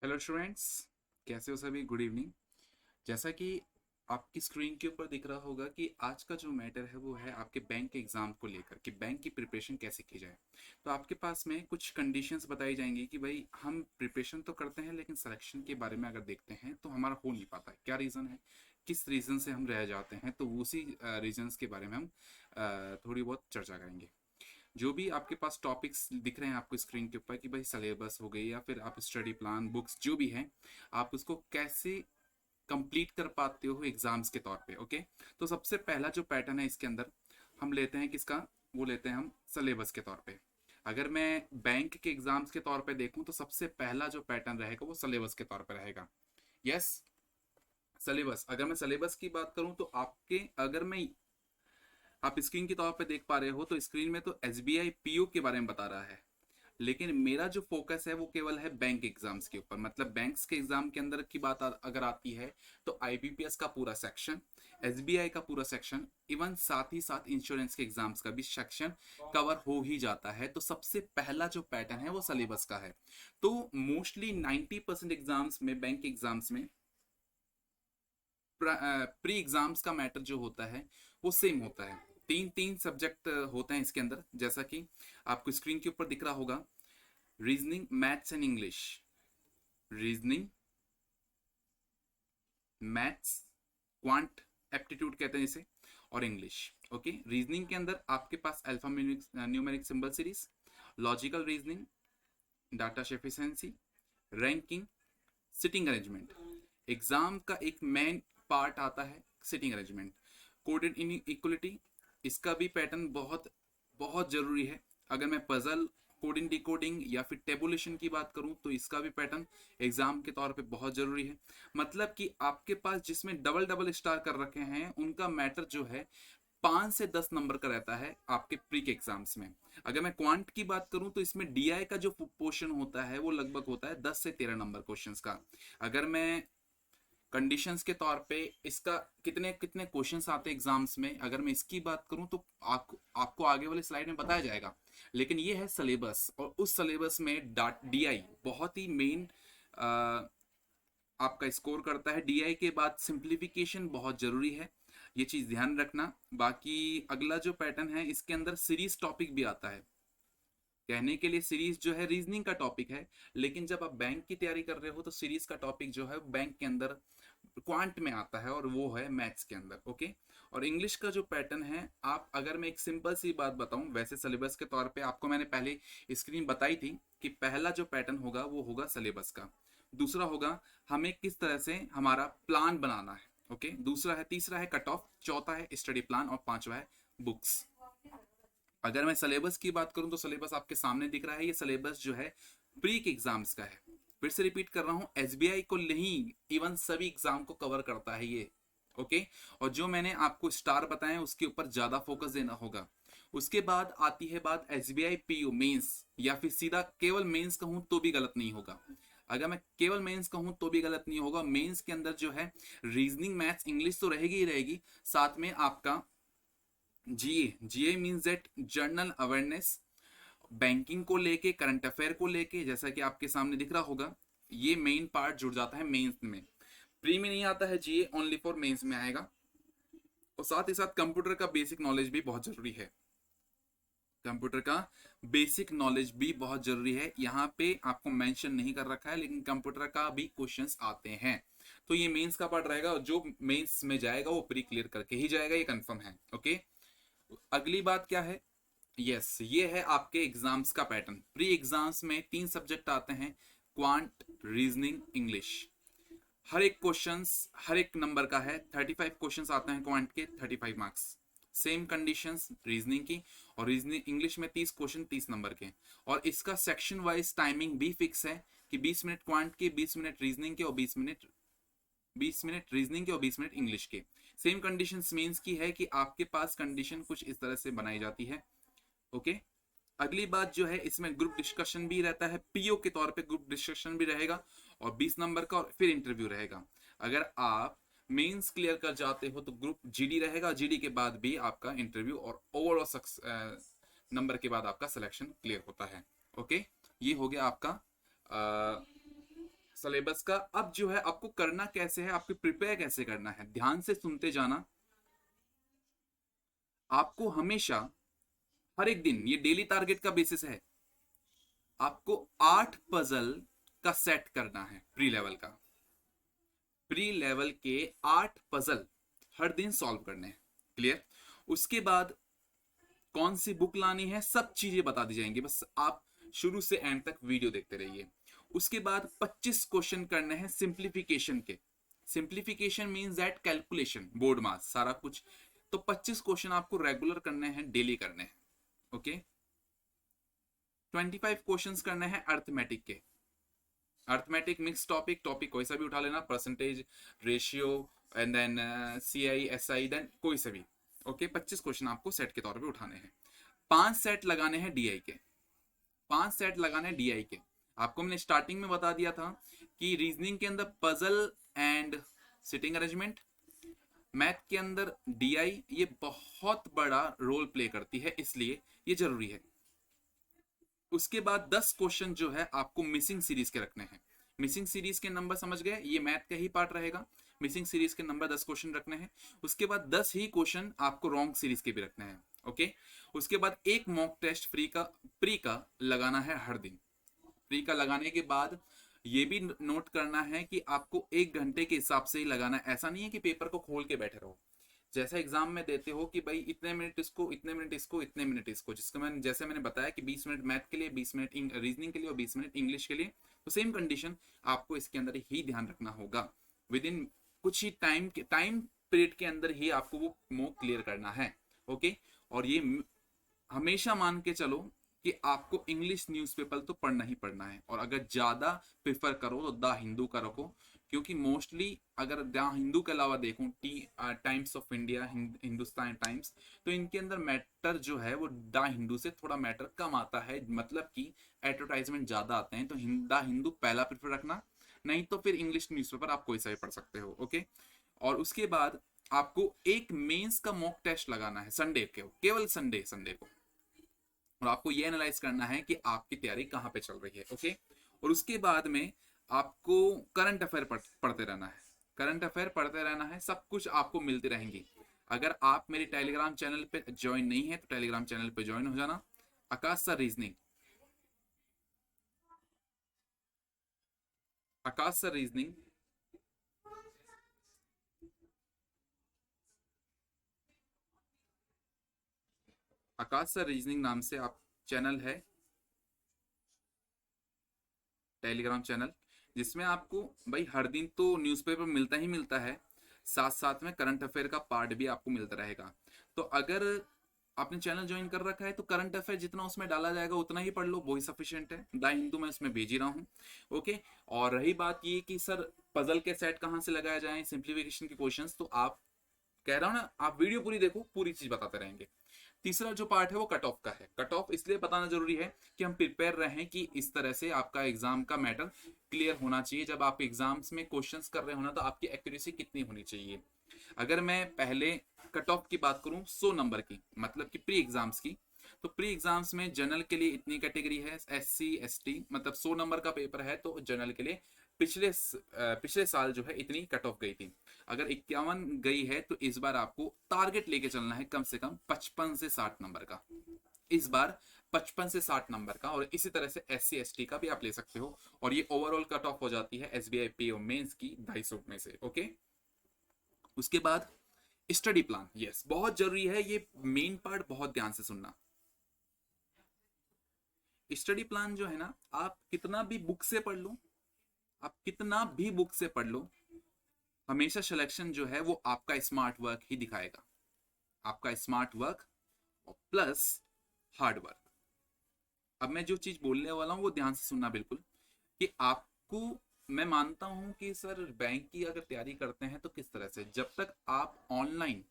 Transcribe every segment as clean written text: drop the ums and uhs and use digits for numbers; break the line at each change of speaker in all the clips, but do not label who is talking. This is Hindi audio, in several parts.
हेलो स्टूडेंट्स, कैसे हो सभी। Good evening. जैसा कि आपकी स्क्रीन के ऊपर दिख रहा होगा कि आज का जो मैटर है वो है आपके बैंक के एग्जाम को लेकर कि बैंक की प्रिपरेशन कैसे की जाए। तो आपके पास में कुछ कंडीशंस बताई जाएंगी कि भाई हम प्रिपरेशन तो करते हैं लेकिन सिलेक्शन के बारे में अगर देखते हैं तो हमारा हो नहीं पाता है। क्या रीज़न है, किस रीज़न से हम रह जाते हैं, तो उसी रीजंस के बारे में हम थोड़ी बहुत चर्चा करेंगे। जो भी आपके पास टॉपिक्स दिख रहे हैं आपको स्क्रीन के ऊपर कि भाई सिलेबस हो गई या फिर आप स्टडी प्लान बुक्स जो भी है, आप उसको कैसे कंप्लीट कर पाते हो एग्जाम्स के तौर पे। ओके, तो सबसे पहला जो पैटर्न है इसके अंदर हम लेते हैं किसका, वो लेते हैं हम सिलेबस के तौर पे। अगर मैं बैंक के एग्जाम्स के तौर पे देखूं तो सबसे पहला जो पैटर्न रहेगा वो सिलेबस के तौर पे रहेगा। Yes, syllabus. अगर मैं सिलेबस की बात करूं तो आपके, अगर मैं, आप स्क्रीन के तौर पे देख पा रहे हो तो स्क्रीन में तो एसबीआई पीओ के बारे में बता रहा है, लेकिन मेरा जो फोकस है वो केवल है बैंक एग्जाम्स के ऊपर। मतलब बैंक्स के एग्जाम के अंदर की बात अगर आती है तो आईबीपीएस का पूरा सेक्शन, एसबीआई का पूरा सेक्शन, इवन साथ ही साथ इंश्योरेंस के एग्जाम्स का भी सेक्शन कवर हो ही जाता है। तो सबसे पहला जो पैटर्न है वो सिलेबस का है। तो मोस्टली 90% एग्जाम्स में, बैंक एग्जाम्स में प्री एग्जाम्स का मैटर जो होता है वो सेम होता है। तीन तीन सब्जेक्ट होते हैं इसके अंदर, जैसा कि आपको स्क्रीन के ऊपर दिख रहा होगा। Reasoning, maths and English. Reasoning, maths, quant aptitude कहते हैं इसे, और इंग्लिश। ओके, रीजनिंग के अंदर आपके पास alpha numeric symbol series, logical reasoning, data efficiency, ranking, sitting arrangement. Exam का एक मेन पार्ट आता है sitting arrangement. Coded inequality, इसका भी पैटर्न बहुत बहुत जरूरी है। अगर मैं पजल, कोडिंग, डिकोडिंग या फिर टेबुलेशन की बात करूं तो इसका भी पैटर्न एग्जाम के तौर पे बहुत जरूरी है। मतलब कि आपके पास जिसमें डबल डबल स्टार कर रखे हैं उनका मैटर जो है 5 से 10 नंबर का रहता है आपके प्री के एग्जाम्स में। अगर मैं क्वांट की बात करूं तो इसमें डीआई का जो पोर्शन होता है वो लगभग होता है 10 से 13 नंबर क्वेश्चंस का। अगर मैं कंडीशंस के तौर पे इसका कितने कितने क्वेश्चंस आते हैं एग्जाम्स में, अगर मैं इसकी बात करूं तो आपको आगे वाले स्लाइड में बताया जाएगा। लेकिन ये है सिलेबस, और उस सिलेबस में डीआई बहुत ही मेन आपका स्कोर करता है। डीआई के बाद सिंप्लीफिकेशन बहुत जरूरी है, ये चीज ध्यान रखना। बाकी अगला जो पैटर्न है इसके अंदर सीरीज टॉपिक भी आता है। कहने के लिए सीरीज जो है रीजनिंग का टॉपिक है, लेकिन जब आप बैंक की तैयारी कर रहे हो तो सीरीज का टॉपिक जो है बैंक के अंदर क्वांट में आता है और वो है मैथ्स के अंदर। ओके, और इंग्लिश का जो पैटर्न है, आप, अगर मैं एक सिंपल सी बात बताऊं, वैसे सिलेबस के तौर पे आपको मैंने पहले स्क्रीन बताई थी कि पहला जो पैटर्न होगा वो होगा सिलेबस का। दूसरा होगा हमें किस तरह से हमारा प्लान बनाना है। ओके, दूसरा है, तीसरा है कट ऑफ, चौथा है स्टडी प्लान, और पांचवा है बुक्स। अगर मैं सिलेबस की बात करूं तो सिलेबस आपके सामने दिख रहा है। ये सिलेबस जो है प्री के एग्जाम्स का है। फिर से रिपीट कर रहा हूं, एसबीआई को नहीं, इवन सभी एग्जाम को कवर करता है ये। ओके, और जो मैंने आपको स्टार बताए उसके ऊपर ज्यादा फोकस देना होगा। उसके बाद आती है बात एसबीआई पीओ मेंस, या फिर सीधा केवल मेंस कहूं तो भी गलत नहीं होगा। अगर मैं केवल मेंस कहूं तो भी गलत नहीं होगा। मेंस के अंदर जो है रीजनिंग, मैथ्स, इंग्लिश तो रहेगी ही रहेगी, साथ में आपका GA. GA means that general awareness, banking को लेके, करंट अफेयर को लेके, जैसा कि आपके सामने दिख रहा होगा। ये मेन पार्ट जुड़ जाता है मेंस में। प्री में नहीं आता है जीए, ओनली फॉर मेंस में आएगा। और साथ ही साथ कंप्यूटर का बेसिक नॉलेज भी बहुत जरूरी है। कंप्यूटर का बेसिक नॉलेज भी बहुत जरूरी है। यहाँ पे आपको मेंशन नहीं कर रखा है लेकिन कंप्यूटर का भी क्वेश्चंस आते हैं। तो ये मेंस का पार्ट रहेगा, और जो मेंस में जाएगा वो प्री क्लियर करके ही जाएगा, ये कंफर्म है। ओके, अगली बात क्या है। यस, ये है आपके एग्जाम्स का पैटर्न। प्री एग्जाम्स में 3 सब्जेक्ट आते हैं, क्वांट, रीजनिंग, इंग्लिश। हर एक क्वेश्चंस हर एक नंबर का है। 35 क्वेश्चंस आते हैं क्वांट के, 35 मार्क्स। सेम कंडीशंस रीजनिंग की, और रीजनिंग इंग्लिश में 30 क्वेश्चन, 30 नंबर के। और इसका सेक्शन वाइज टाइमिंग भी फिक्स है कि 20 मिनट क्वांट के, 20 मिनट रीजनिंग के, और 20 मिनट रीजनिंग के, और 20 मिनट इंग्लिश के। सेम कंडीशंस मींस की है कि आपके पास कंडीशन कुछ इस तरह से बनाई जाती है। ओके, अगली बात जो है इसमें ग्रुप डिस्कशन भी रहता है। पीओ के तौर पे ग्रुप डिस्कशन भी रहेगा, और 20 नंबर का, और फिर इंटरव्यू रहेगा। अगर आप मेंस क्लियर कर जाते हो तो ग्रुप जीडी रहेगा, जीडी के बाद भी आपका इंटरव्यू, और ओवरऑल नंबर के बाद आपका सिलेक्शन क्लियर होता है। ओके, ये हो गया आपका सिलेबस का। अब जो है आपको करना कैसे है, आपको प्रिपेयर कैसे करना है, ध्यान से सुनते जाना। आपको हमेशा हर एक दिन, ये डेली टारगेट का बेसिस है, आपको 8 पजल का सेट करना है। प्री लेवल का, प्री लेवल के 8 पजल हर दिन सॉल्व करने हैं। क्लियर? उसके बाद कौन सी बुक लानी है, सब चीजें बता दी जाएंगी, बस आप शुरू से एंड तक वीडियो देखते रहिए। उसके बाद 25 क्वेश्चन करने हैं सिंप्लीफिकेशन के। Simplification means that calculation, BODMAS, सारा कुछ। तो 25 क्वेश्चन आपको रेगुलर करने हैं, डेली करने हैं। ओके। 25 क्वेश्चंस करने हैं अर्थमेटिक के। अर्थमेटिक मिक्स टॉपिक, टॉपिक कोई सा भी उठा लेना, percentage, ratio, and then CI, SI, then कोई सा भी। ओके। 25 क्वेश्चन आपको सेट के तौर पे उठाने हैं। 5 सेट लगाने हैं डीआई के, 5 सेट लगाने हैं डीआई के। आपको मैंने स्टार्टिंग में बता दिया था कि रीजनिंग के अंदर puzzle and sitting arrangement, math के अंदर डीआई, ये बहुत बड़ा रोल प्ले करती है, इसलिए ये जरूरी है। उसके बाद 10 क्वेश्चन जो है आपको मिसिंग सीरीज के रखने हैं। मिसिंग सीरीज के नंबर समझ गए, ये मैथ का ही पार्ट रहेगा। मिसिंग सीरीज के नंबर 10 क्वेश्चन रखने हैं। उसके बाद 10 ही क्वेश्चन आपको रॉन्ग सीरीज के भी रखने हैं। ओके। उसके बाद एक मॉक टेस्ट प्री का लगाना है हर दिन। प्री का लगाने के बाद ये भी नोट करना है कि आपको 1 घंटे के हिसाब से ही लगाना है। ऐसा नहीं है कि पेपर को खोल के बैठे रहो, जैसा एग्जाम में देते हो कि भाई इतने मिनट इसको, इतने मिनट इसको, इतने मिनट इसको, जिसका मैंने जैसे मैंने बताया कि 20 मिनट मैथ के लिए, 20 मिनट रीजनिंग के लिए और 20 मिनट इंग्लिश के लिए, तो सेम कंडीशन आपको इसके अंदर ही ध्यान रखना होगा। विद इन कुछ ही टाइम पीरियड के अंदर ही आपको वो मॉक क्लियर करना है। ओके। और ये हमेशा मान के चलो कि आपको इंग्लिश न्यूज़पेपर तो पढ़ना ही पढ़ना है, और अगर ज्यादा प्रेफर करो तो द हिंदू का रखो, क्योंकि मोस्टली अगर द हिंदू के अलावा देखूं times of India, Hindustan times, तो इनके अंदर मैटर जो है वो द हिंदू से थोड़ा मैटर कम आता है, मतलब कि एडवर्टाइजमेंट ज्यादा आते हैं। तो द हिंदू पहला प्रेफर रखना, नहीं तो फिर इंग्लिश न्यूज़पेपर आप कोई सा भी पढ़ सकते हो। ओके। और उसके बाद आपको एक मेंस का मॉक टेस्ट लगाना है संडे के, केवल संडे को, और आपको ये एनालाइज करना है कि आपकी तैयारी कहाँ पे चल रही है। ओके। और उसके बाद में आपको करंट अफेयर पढ़ते रहना है, करंट अफेयर पढ़ते रहना है, सब कुछ आपको मिलती रहेंगी। अगर आप मेरे टेलीग्राम चैनल पे ज्वाइन नहीं है तो टेलीग्राम चैनल पे ज्वाइन हो जाना। आकाश सर रीजनिंग, आकाश सर रीजनिंग, आकाश सर रीजनिंग नाम से आप चैनल है, टेलीग्राम चैनल, जिसमें आपको भाई हर दिन तो न्यूज़पेपर मिलता ही मिलता है, साथ साथ में करंट अफेयर का पार्ट भी आपको मिलता रहेगा। तो अगर आपने चैनल ज्वाइन कर रखा है तो करंट अफेयर जितना उसमें डाला जाएगा उतना ही पढ़ लो, वही सफिशिएंट है। द हिंदू मैं उसमें भेज ही रहा हूँ। ओके। और रही बात ये कि सर पजल के सेट कहाँ से लगाया जाए, सिंप्लीफिकेशन के क्वेश्चंस, तो आप कह रहा हूँ ना, आप वीडियो पूरी देखो, पूरी चीज बताते रहेंगे। तीसरा जो पार्ट है वो कट ऑफ का है। कट ऑफ इसलिए बताना जरूरी है कि हम प्रिपेयर रहें कि इस तरह से आपका एग्जाम का मैटर क्लियर होना चाहिए। जब आप एग्जाम्स में क्वेश्चंस कर रहे हो ना, तो आपकी एक्यूरेसी कितनी होनी चाहिए। अगर मैं पहले कट ऑफ की बात करूं 100 नंबर की, मतलब कि प्री एग्जाम्स की, तो प्री एग्जाम्स में जनरल के लिए इतनी कैटेगरी है, एससी एसटी, मतलब 100 नंबर का पेपर है, तो जनरल के लिए पिछले साल जो है इतनी कट ऑफ गई थी। अगर 51 गई है तो इस बार आपको टारगेट लेके चलना है कम से कम 55 से 60 नंबर का। इस बार 55 से 60 नंबर का, और इसी तरह से एससी एसटी का भी आप ले सकते हो। और ये ओवरऑल कट ऑफ हो जाती है एसबीआई पीओ मेंस की 250 में से। ओके। उसके बाद स्टडी प्लान, यस बहुत जरूरी है, ये मेन पार्ट बहुत ध्यान से सुनना। स्टडी प्लान जो है ना, आप कितना भी बुक से पढ़ लो, आप कितना भी बुक से पढ़ लो, हमेशा सिलेक्शन जो है वो आपका स्मार्ट वर्क ही दिखाएगा। आपका smart work plus hard work. अब मैं जो चीज बोलने वाला हूं वो ध्यान से सुनना बिल्कुल, कि आपको, मैं मानता हूं कि सर बैंक की अगर तैयारी करते हैं तो किस तरह से, जब तक आप online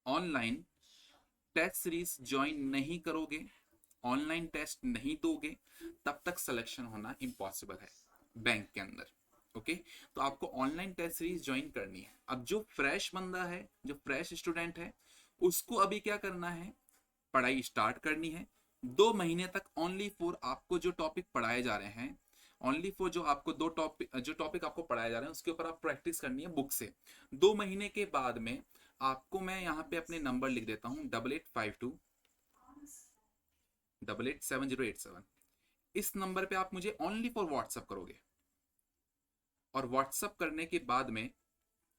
online test series join नहीं करोगे, ऑनलाइन टेस्ट नहीं दोगे, तब तक सिलेक्शन होना इम्पॉसिबल है बैंक के अंदर। ओके। तो आपको ऑनलाइन टेस्ट सीरीज ज्वाइन करनी है। अब जो फ्रेश बंदा है, जो फ्रेश स्टूडेंट है, उसको अभी क्या करना है, पढ़ाई स्टार्ट करनी है। 2 महीने तक ओनली फॉर आपको जो टॉपिक पढ़ाए जा रहे हैं ओनली फॉर जो आपको जो टॉपिक आपको पढ़ाया जा रहा है उसके ऊपर आप प्रैक्टिस करनी है बुक से। 2 महीने के बाद में आपको मैं यहाँ पे अपने नंबर लिख देता हूँ 8852887087। इस नंबर पे आप मुझे ओनली फॉर व्हाट्सअप करोगे, और व्हाट्सअप करने के बाद में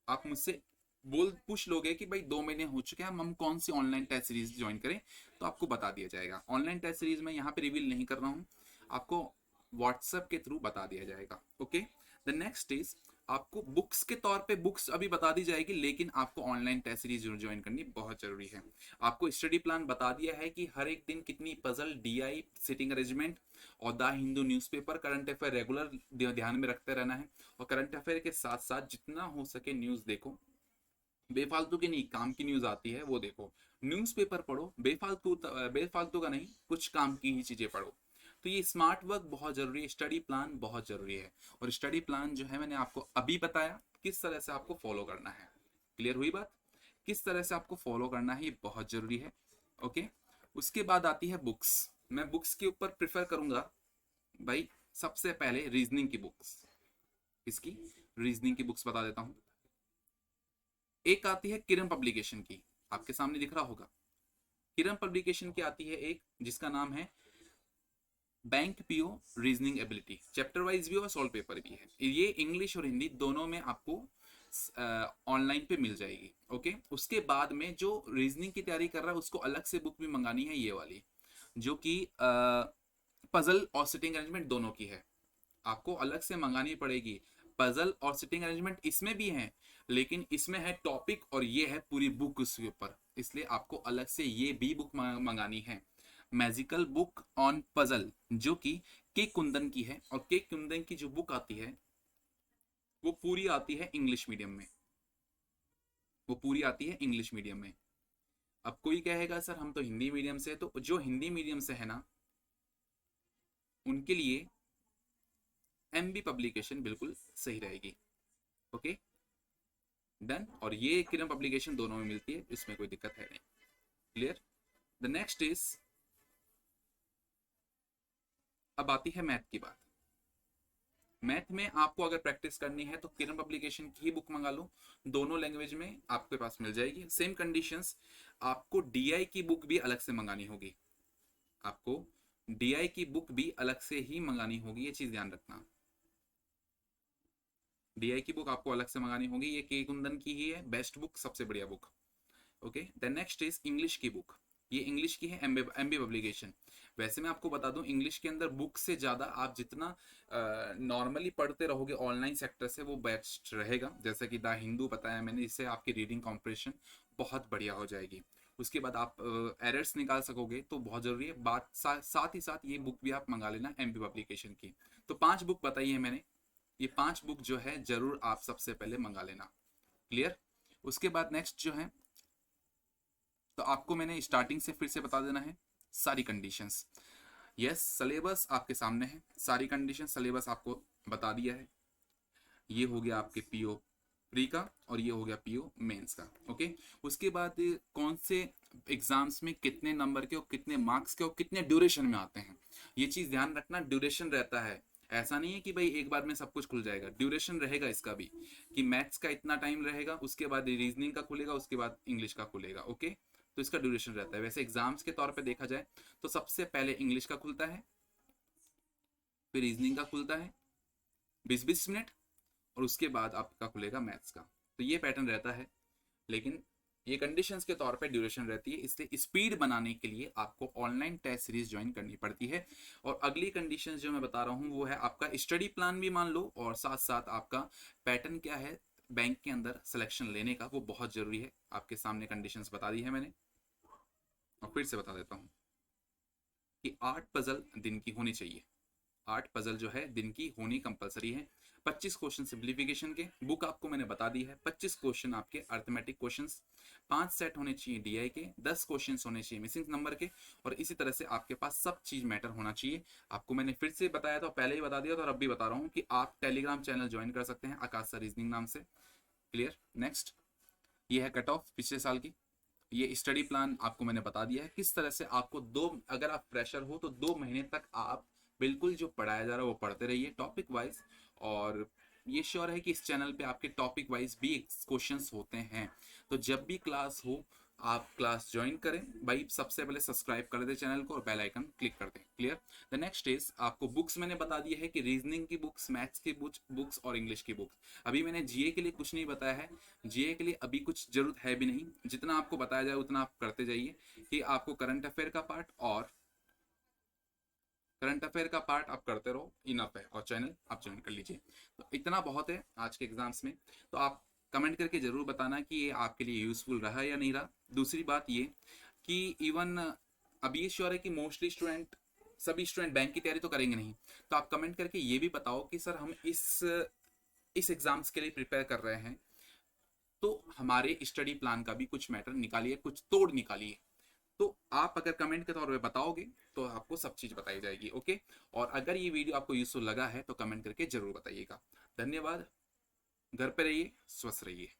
आप मुझसे पूछ लोगे कि भाई 2 महीने हो चुके हैं, हम कौन सी ऑनलाइन टेस्ट सीरीज ज्वाइन करें, तो आपको बता दिया जाएगा। ऑनलाइन टेस्ट सीरीज में यहाँ पे रिवील नहीं कर रहा हूँ, आपको व्हाट्सएप के थ्रू बता दिया जाएगा। ओके, द नेक्स्ट इज आपको बुक्स के तौर पे बुक्स अभी बता दी जाएगी, लेकिन आपको ऑनलाइन टेस्ट सीरीज ज्वाइन करनी बहुत जरूरी है। आपको स्टडी प्लान बता दिया है कि हर एक दिन कितनी पजल, डीआई, सिटिंग अरेंजमेंट और the Hindu newspaper, current affair regular ध्यान में रखते रहना है। और करंट अफेयर के साथ साथ जितना हो सके न्यूज़ देखो, बेफालतू की नहीं, काम की न्यूज़ आती है वो देखो। न्यूज़पेपर पढ़ो, बेफालतू का नहीं, कुछ काम की ही चीज़ें पढ़ो। तो ये स्मार्ट वर्क बहुत जरूरी है, स्टडी प्लान बहुत जरूरी है। और स्टडी प्लान जो है मैंने आपको अभी बताया किस तरह से आपको फॉलो करना है। क्लियर हुई बात? किस तरह से आपको फॉलो करना है ये बहुत जरूरी है। ओके, उसके बाद आती है बुक्स। मैं बुक्स के ऊपर प्रिफर करूंगा भाई सबसे पहले रीजनिंग की बुक्स। इसकी रीजनिंग की बुक्स बता देता हूं। एक आती है किरण पब्लिकेशन की, आपके सामने दिख रहा होगा। किरण पब्लिकेशन की आती है एक जिसका नाम है bank PO reasoning ability. Chapter wise भी और सॉल्व पेपर भी है। ये इंग्लिश और हिंदी दोनों में आपको ऑनलाइन पे मिल जाएगी। ओके, उसके बाद में जो रीजनिंग की तैयारी कर रहा है उसको अलग से बुक भी मंगानी है, ये वाली जो कि पजल और सिटिंग अरेंजमेंट दोनों की है, आपको अलग से मंगानी पड़ेगी। पजल और सिटिंग अरेंजमेंट इसमें भी है, लेकिन इसमें है टॉपिक और ये है पूरी बुक उसके ऊपर, इसलिए आपको अलग से ये भी बुक मंगानी है। मैजिकल बुक ऑन पजल जो कि के कुंदन की है, और के कुंदन की जो बुक आती है वो पूरी आती है इंग्लिश मीडियम में, वो पूरी आती है इंग्लिश मीडियम में। अब कोई कहेगा सर हम तो हिंदी मीडियम से, तो जो हिंदी मीडियम से है ना उनके लिए एमबी पब्लिकेशन बिल्कुल सही रहेगी। ओके डन, और ये किरण पब्लिकेशन दोनों में मिलती है, इसमें कोई दिक्कत है नहीं। क्लियर? द नेक्स्ट इज, अब आती है मैथ की बात। मैथ में आपको अगर प्रैक्टिस करनी है तो किरण पब्लिकेशन की ही बुक मंगा लो, दोनों लैंग्वेज में आपके पास मिल जाएगी। सेम कंडीशंस, आपको डीआई की बुक भी अलग से मंगानी होगी, आपको डीआई की बुक भी अलग से ही मंगानी होगी, ये चीज ध्यान रखना। डीआई की बुक आपको अलग से मंगानी होगी, ये के कुंदन की ही है, बेस्ट बुक, सबसे बढ़िया book. Okay, the next is English की बुक। ये इंग्लिश की है एमबी पब्लिकेशन। वैसे मैं आपको बता दूं इंग्लिश के अंदर बुक से ज़्यादा आप जितना नॉर्मली पढ़ते रहोगे ऑनलाइन सेक्टर से वो बेस्ट रहेगा। जैसे कि द हिंदू बताया मैंने, इससे आपकी रीडिंग कॉम्प्रेशन बहुत बढ़िया हो जाएगी। उसके बाद आप एरर्स निकाल सकोगे, तो बहुत ज़रूरी है। साथ ही साथ ये बुक भी आप मंगा लेना एमबी पब्लिकेशन की। तो 5 बुक बताई है मैंने, ये 5 बुक जो है जरूर आप सबसे पहले मंगा लेना। क्लियर? उसके बाद नेक्स्ट जो है, तो आपको मैंने स्टार्टिंग से फिर से बता देना है सारी कंडीशंस। यस, सिलेबस आपके सामने है, सारी कंडीशन सिलेबस आपको बता दिया है। ये हो गया आपके पीओ प्री का, और ये हो गया पीओ मेंस का। ओके, उसके बाद कौन से एग्जाम्स में कितने नंबर के और कितने मार्क्स के और कितने ड्यूरेशन में आते हैं, ये चीज ध्यान रखना। ड्यूरेशन रहता है, ऐसा नहीं है कि भाई एक बार में सब कुछ खुल जाएगा, ड्यूरेशन रहेगा इसका भी, कि मैथ्स का इतना टाइम रहेगा, उसके बाद रीजनिंग का खुलेगा, उसके बाद इंग्लिश का खुलेगा। ओके, तो इसका ड्यूरेशन रहता है। वैसे एग्जाम्स के तौर पे देखा जाए तो सबसे पहले इंग्लिश का खुलता है, फिर रीजनिंग का खुलता है 20-20 मिनट, और उसके बाद आपका खुलेगा मैथ्स का। तो ये पैटर्न रहता है, लेकिन ये कंडीशंस के तौर पे ड्यूरेशन रहती है, इसलिए स्पीड बनाने के लिए आपको ऑनलाइन टेस्ट सीरीज ज्वाइन करनी पड़ती है। और अगली कंडीशन जो मैं बता रहा हूँ वो है आपका स्टडी प्लान भी मान लो, और साथ साथ आपका पैटर्न क्या है बैंक के अंदर सिलेक्शन लेने का, वो बहुत जरूरी है। आपके सामने कंडीशंस बता दी है मैंने, और फिर से बता देता हूँ कि 8 पजल दिन की होनी चाहिए। 8 पजल जो है दिन की होनी कंपलसरी है। 25 क्वेश्चन सिंप्लीफिकेशन के, बुक आपको मैंने बता दी है। 25 क्वेश्चन आपके अर्थमेटिक क्वेश्चंस, 5 सेट होने चाहिए डीआई के, 10 क्वेश्चन होने चाहिए मिसिंग नंबर के, और इसी तरह से आपके पास सब चीज मैटर होना चाहिए। आपको मैंने फिर से बताया था, पहले ही बता दिया था और अब भी बता रहा हूँ कि आप टेलीग्राम चैनल ज्वाइन कर सकते हैं आकाश सर रीजनिंग नाम से। क्लियर? नेक्स्ट, ये है कट ऑफ पिछले साल की। ये स्टडी प्लान आपको मैंने बता दिया है किस तरह से आपको अगर आप फ्रेशर हो तो 2 महीने तक आप बिल्कुल जो पढ़ाया जा रहा है वो पढ़ते रहिए टॉपिक वाइज, और ये श्योर है कि इस चैनल पे आपके टॉपिक वाइज भी क्वेश्चंस होते हैं। तो जब भी क्लास हो आप क्लास ज्वाइन करें भाई, सबसे पहले सब्सक्राइब कर दें चैनल को और बेल आइकन क्लिक कर दें। क्लियर। द नेक्स्ट इज आपको बुक्स मैंने बता दिया है कि रीजनिंग की बुक्स, मैथ्स की बुक्स और इंग्लिश की बुक्स। अभी मैंने जीए के लिए कुछ नहीं बताया है, जीए के लिए अभी कुछ जरूरत है भी नहीं, जितना आपको बताया जाए उतना आप करते जाइए। कि आपको करंट अफेयर का पार्ट और करंट अफेयर का पार्ट आप करते रहो, इनफ है, और चैनल आप ज्वाइन कर लीजिए। तो इतना बहुत है आज के एग्जाम्स में। तो आप कमेंट करके जरूर बताना कि ये आपके लिए यूजफुल रहा या नहीं रहा। दूसरी बात ये कि इवन अभी ये श्योर है कि मोस्टली स्टूडेंट, सभी स्टूडेंट बैंक की तैयारी तो करेंगे नहीं, तो आप कमेंट करके ये भी बताओ कि सर हम इस एग्जाम्स के लिए प्रिपेयर कर रहे हैं, तो हमारे स्टडी प्लान का भी कुछ मैटर निकालिए, कुछ तोड़ निकालिए। तो आप अगर कमेंट के तौर पे बताओगे तो आपको सब चीज़ बताई जाएगी। ओके। और अगर ये वीडियो आपको यूजफुल लगा है तो कमेंट करके जरूर बताइएगा। धन्यवाद। घर पे रहिए, स्वस्थ रहिए।